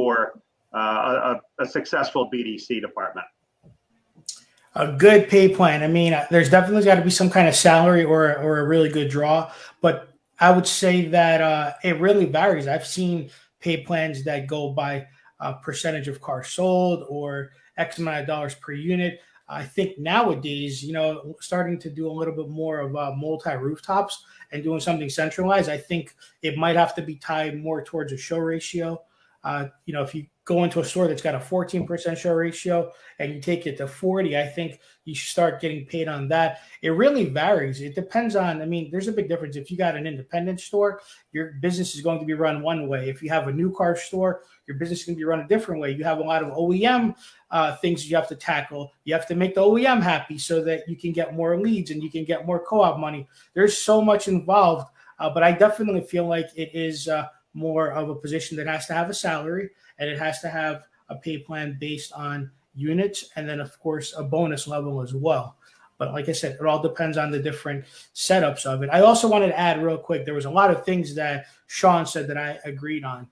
for a successful BDC department? A good pay plan. I mean, there's definitely got to be some kind of salary or a really good draw, but I would say that it really varies. I've seen pay plans that go by a percentage of cars sold or X amount of dollars per unit. I think nowadays, starting to do a little bit more of multi rooftops and doing something centralized, I think it might have to be tied more towards a show ratio. If you go into a store that's got a 14% show ratio and you take it to 40, I think you should start getting paid on that. It really varies. It depends on, there's a big difference. If you got an independent store, your business is going to be run one way. If you have a new car store, your business is going to be run a different way. You have a lot of OEM things you have to tackle. You have to make the OEM happy so that you can get more leads and you can get more co-op money. There's so much involved, but I definitely feel like it is more of a position that has to have a salary and it has to have a pay plan based on units and then, of course, a bonus level as well. But like I said, it all depends on the different setups of it. I also wanted to add real quick, there was a lot of things that Sean said that I agreed on.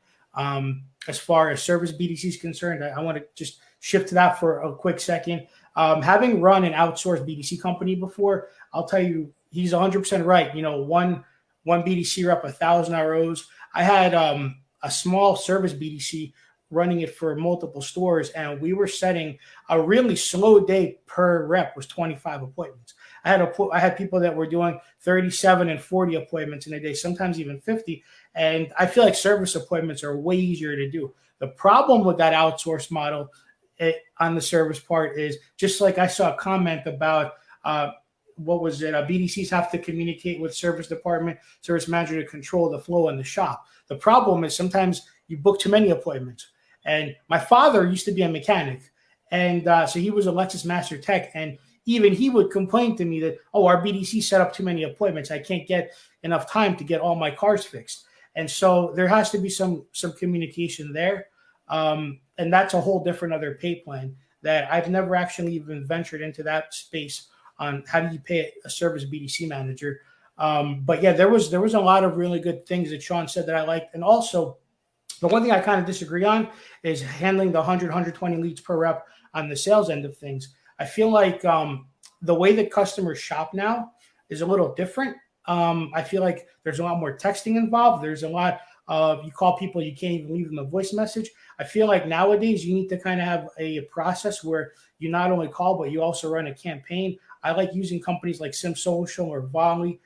As far as service BDC is concerned, I want to just shift to that for a quick second. Having run an outsourced BDC company before, I'll tell you, he's 100% right. One BDC rep, 1,000 ROs. I had a small service BDC running it for multiple stores, and we were setting a really slow day per rep was 25 appointments. I had people that were doing 37 and 40 appointments in a day, sometimes even 50. And I feel like service appointments are way easier to do. The problem with that outsource model on the service part is just like I saw a comment about BDCs have to communicate with service department, service manager to control the flow in the shop. The problem is sometimes you book too many appointments. And my father used to be a mechanic. And so he was a Lexus Master Tech. And even he would complain to me that, our BDC set up too many appointments. I can't get enough time to get all my cars fixed. And so there has to be some communication there. And that's a whole different other pay plan that I've never actually even ventured into that space on how do you pay a service BDC manager. But yeah, there was a lot of really good things that Sean said that I liked. And also, the one thing I kind of disagree on is handling the 100, 120 leads per rep on the sales end of things. I feel like the way that customers shop now is a little different. I feel like there's a lot more texting involved. There's a lot of, you call people, you can't even leave them a voice message. I feel like nowadays you need to kind of have a process where you not only call, but you also run a campaign. I like using companies like SimSocial or Volley,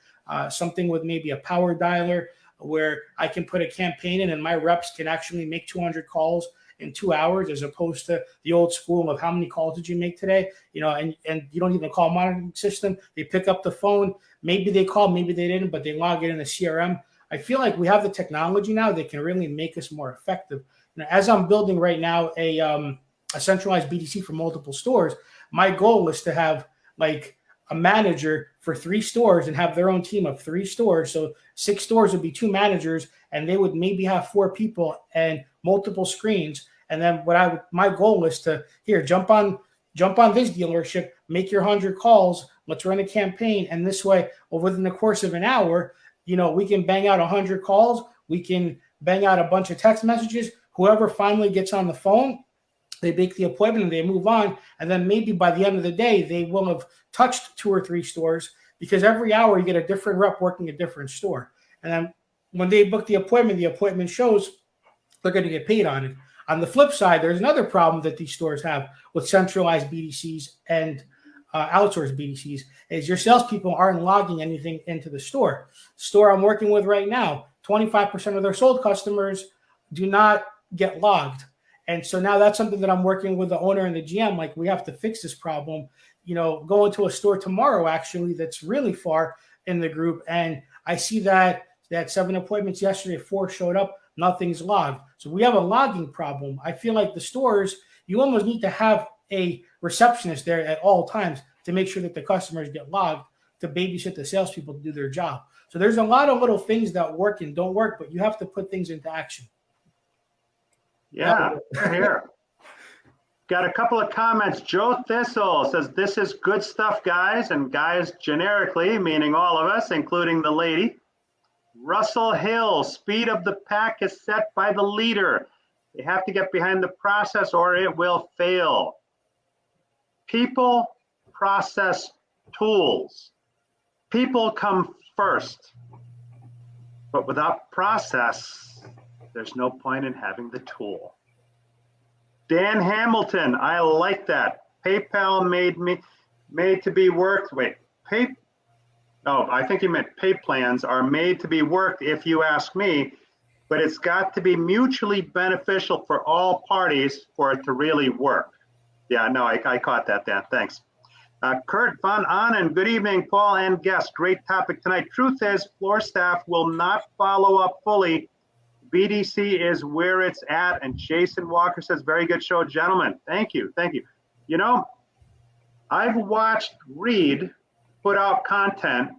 something with maybe a power dialer where I can put a campaign in and my reps can actually make 200 calls in 2 hours, as opposed to the old school of how many calls did you make today? And you don't even call monitoring system. They pick up the phone. Maybe they called, maybe they didn't, but they log it in the CRM. I feel like we have the technology now that can really make us more effective. As I'm building right now a centralized BDC for multiple stores, my goal is to have like a manager for 3 stores and have their own team of 3 stores. So 6 stores would be 2 managers, and they would maybe have 4 people and multiple screens. And then my goal is to jump on this dealership, make your 100 calls, let's run a campaign. And this way, within the course of an hour, we can bang out 100 calls. We can bang out a bunch of text messages. Whoever finally gets on the phone, they make the appointment and they move on. And then maybe by the end of the day, they will have touched 2 or 3 stores, because every hour you get a different rep working a different store. And then when they book the appointment shows they're going to get paid on it. On the flip side, there's another problem that these stores have with centralized BDCs and outsourced BDCs is your salespeople aren't logging anything into the store. Store I'm working with right now, 25% of their sold customers do not get logged. And so now that's something that I'm working with the owner and the GM. Like, we have to fix this problem. Going to a store tomorrow, actually, that's really far in the group. And I see that 7 appointments yesterday, 4 showed up, nothing's logged. So we have a logging problem. I feel like the stores, you almost need to have a receptionist there at all times to make sure that the customers get logged, to babysit the salespeople to do their job. So there's a lot of little things that work and don't work, but you have to put things into action. Yeah, here. Got a couple of comments. Joe Thistle says, this is good stuff, guys. And guys generically, meaning all of us, including the lady. Russell Hill, speed of the pack is set by the leader. They have to get behind the process or it will fail. People, process, tools. People come first. But without process, there's no point in having the tool. Dan Hamilton, I like that. PayPal made to be worked. Wait, I think he meant pay plans are made to be worked if you ask me, but it's got to be mutually beneficial for all parties for it to really work. Yeah, no, I caught that, Dan, thanks. Kurt Von Annen, good evening, Paul and guest. Great topic tonight. Truth is, floor staff will not follow up fully. BDC is where it's at. And Jason Walker says, very good show, gentlemen. Thank you, thank you. You know, I've watched Reed put out content